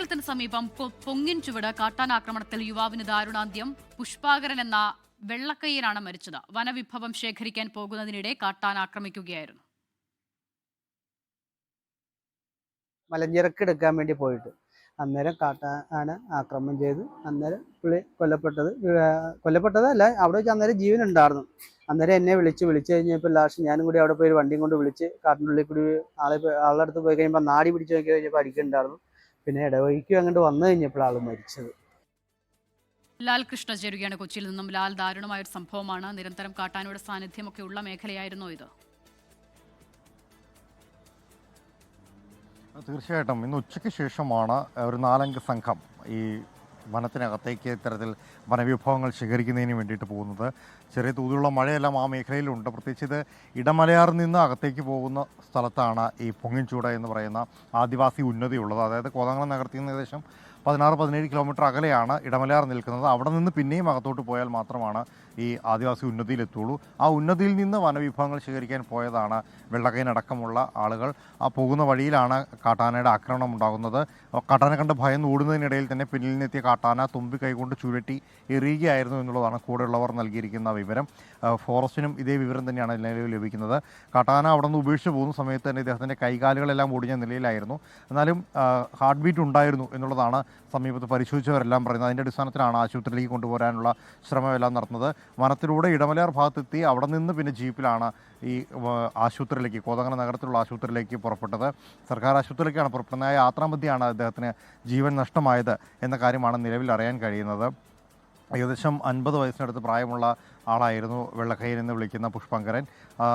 കോതമംഗലത്തിന് സമീപം പൊങ്ങിൻ ചുവട് കാട്ടാനാക്രമണത്തിൽ യുവാവിന് ദാരുണാന്ത്യം. പുഷ്പാകരൻ എന്ന വെള്ളക്കയ്യനാണ് മരിച്ചത്. വനവിഭവം ശേഖരിക്കാൻ പോകുന്നതിനിടെ കാട്ടാന ആക്രമിക്കുകയായിരുന്നു. മലഞ്ചിറക്ക് എടുക്കാൻ വേണ്ടി പോയിട്ട് അന്നേരം കാട്ടാന ആക്രമണം ചെയ്ത് അന്നേരം പുള്ളി കൊല്ലപ്പെട്ടതല്ല, അവിടെ വെച്ച് അന്നേരം ജീവനുണ്ടായിരുന്നു. അന്നേരം എന്നെ വിളിച്ചു കഴിഞ്ഞപ്പോൾ ലാസ്റ്റ് ഞാനും കൂടി അവിടെ പോയി വണ്ടിയും കൊണ്ട് വിളിച്ച് കാട്ടിനുള്ളിൽ കൂടി ആളുടെ അടുത്ത് പോയി കഴിയുമ്പോൾ നാടി പിടിച്ച് നോക്കി കഴിഞ്ഞപ്പോൾ അടിക്കുന്നുണ്ടായിരുന്നു. പിന്നെ ഇടവഴിക്കും അങ്ങോട്ട് വന്നു കഴിഞ്ഞപ്പോൾ ആൾ മരിച്ചത്. ലാൽ കൃഷ്ണ ചേരുകയാണ് കൊച്ചിയിൽ നിന്നും. ലാൽ, ദാരുണമായ ഒരു സംഭവമാണ്. നിരന്തരം കാട്ടാനയുടെ സാന്നിധ്യമൊക്കെ ഉള്ള മേഖലയായിരുന്നോ ഇത്? തീർച്ചയായിട്ടും ഇന്ന് ഉച്ചയ്ക്ക് ശേഷമാണ് ഒരു 4 അംഗ സംഘം ഈ വനത്തിനകത്തേക്ക് ഇത്തരത്തിൽ വനവിഭവങ്ങൾ ശേഖരിക്കുന്നതിന് വേണ്ടിയിട്ട് പോകുന്നത്. ചെറിയ തോതിലുള്ള മഴയെല്ലാം ആ മേഖലയിലുണ്ട്. പ്രത്യേകിച്ച് ഇത് ഇടമലയാറിൽ നിന്ന് അകത്തേക്ക് പോകുന്ന സ്ഥലത്താണ് ഈ പൊങ്ങിൻചൂട് എന്ന് പറയുന്ന ആദിവാസി ഉന്നതിയുള്ളത്. അതായത് കോതമംഗലം നഗരത്തിൽ നിന്ന് ഏകദേശം 16-17 കിലോമീറ്റർ അകലെയാണ് ഇടമലയാർ നിൽക്കുന്നത്. അവിടെ നിന്ന് പിന്നെയും അകത്തോട്ട് പോയാൽ മാത്രമാണ് ഈ ആദിവാസി ഉന്നതിയിലെത്തുള്ളൂ. ആ ഉന്നതിയിൽ നിന്ന് വനവിഭവങ്ങൾ ശേഖരിക്കാൻ പോയതാണ് വെള്ളക്കൈനടക്കമുള്ള ആളുകൾ. ആ പോകുന്ന വഴിയിലാണ് കാട്ടാനയുടെ ആക്രമണം ഉണ്ടാകുന്നത്. കാട്ടാന കണ്ട് ഭയന്ന് ഓടുന്നതിനിടയിൽ തന്നെ പിന്നിൽ നിന്നെത്തിയ കാട്ടാന തുമ്പി കൈകൊണ്ട് ചുഴറ്റി എറിയുകയായിരുന്നു എന്നുള്ളതാണ് കൂടെയുള്ളവർ നൽകിയിരിക്കുന്ന വിവരം. ഫോറസ്റ്റിനും ഇതേ വിവരം തന്നെയാണ് നിലവിൽ ലഭിക്കുന്നത്. കാട്ടാന അവിടെ നിന്ന് ഉപേക്ഷിച്ച് പോകുന്ന സമയത്ത് തന്നെ ഇദ്ദേഹത്തിൻ്റെ കൈകാലുകളെല്ലാം ഒടിഞ്ഞ നിലയിലായിരുന്നു. എന്നാലും ഹാർട്ട് ബീറ്റ് ഉണ്ടായിരുന്നു എന്നുള്ളതാണ് സമീപത്ത് പരിശോധിച്ചവരെല്ലാം പറയുന്നത്. അതിൻ്റെ അടിസ്ഥാനത്തിലാണ് ആശുപത്രിയിലേക്ക് കൊണ്ടുപോകാനുള്ള ശ്രമമെല്ലാം നടത്തുന്നത്. വനത്തിലൂടെ ഇടമലയാർ ഭാഗത്തെത്തി അവിടെ നിന്ന് പിന്നെ ജീപ്പിലാണ് ഈ ആശുപത്രിയിലേക്ക്, കോതമംഗലം നഗരത്തിലുള്ള ആശുപത്രിയിലേക്ക് പുറപ്പെട്ടത്. സർക്കാർ ആശുപത്രിയിലേക്കാണ് പുറപ്പെടുന്നത്. ആ യാത്രാമധ്യയാണ് അദ്ദേഹത്തിന് ജീവൻ നഷ്ടമായത് എന്ന കാര്യമാണ് നിലവിൽ അറിയാൻ കഴിയുന്നത്. ഏകദേശം 50 വയസ്സിനടുത്ത് പ്രായമുള്ള ആളായിരുന്നു വെള്ളക്കയ്യൻ എന്ന് വിളിക്കുന്ന പുഷ്പാങ്കരൻ.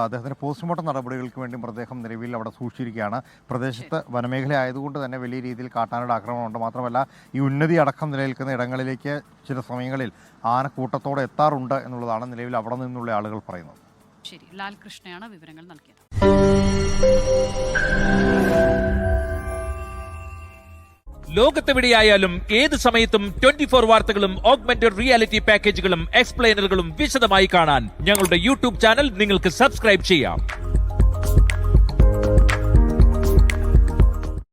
അദ്ദേഹത്തിൻ്റെ പോസ്റ്റ്മോർട്ടം നടപടികൾക്ക് വേണ്ടി മൃതദേഹം നിലവിൽ അവിടെ സൂക്ഷിച്ചിരിക്കുകയാണ്. പ്രദേശത്ത് വനമേഖല ആയതുകൊണ്ട് തന്നെ വലിയ രീതിയിൽ കാട്ടാനയുടെ ആക്രമണമുണ്ട്. മാത്രമല്ല ഈ ഉന്നതി അടക്കം നിലനിൽക്കുന്ന ഇടങ്ങളിലേക്ക് ചില സമയങ്ങളിൽ ആനക്കൂട്ടത്തോടെ എത്താറുണ്ട് എന്നുള്ളതാണ് നിലവിൽ അവിടെ നിന്നുള്ള ആളുകൾ പറയുന്നത്. ശരി, ലാൽ കൃഷ്ണയാണ് വിവരങ്ങൾ നൽകിയത്. ലോകത്തെവിടെയായാലും ഏത് സമയത്തും 24 വാർത്തകളും ഓഗ്മെന്റഡ് റിയാലിറ്റി പാക്കേജുകളും എക്സ്പ്ലെയിനറുകളും വിശദമായി കാണാൻ ഞങ്ങളുടെ യൂട്യൂബ് ചാനൽ നിങ്ങൾക്ക് സബ്സ്ക്രൈബ് ചെയ്യാം.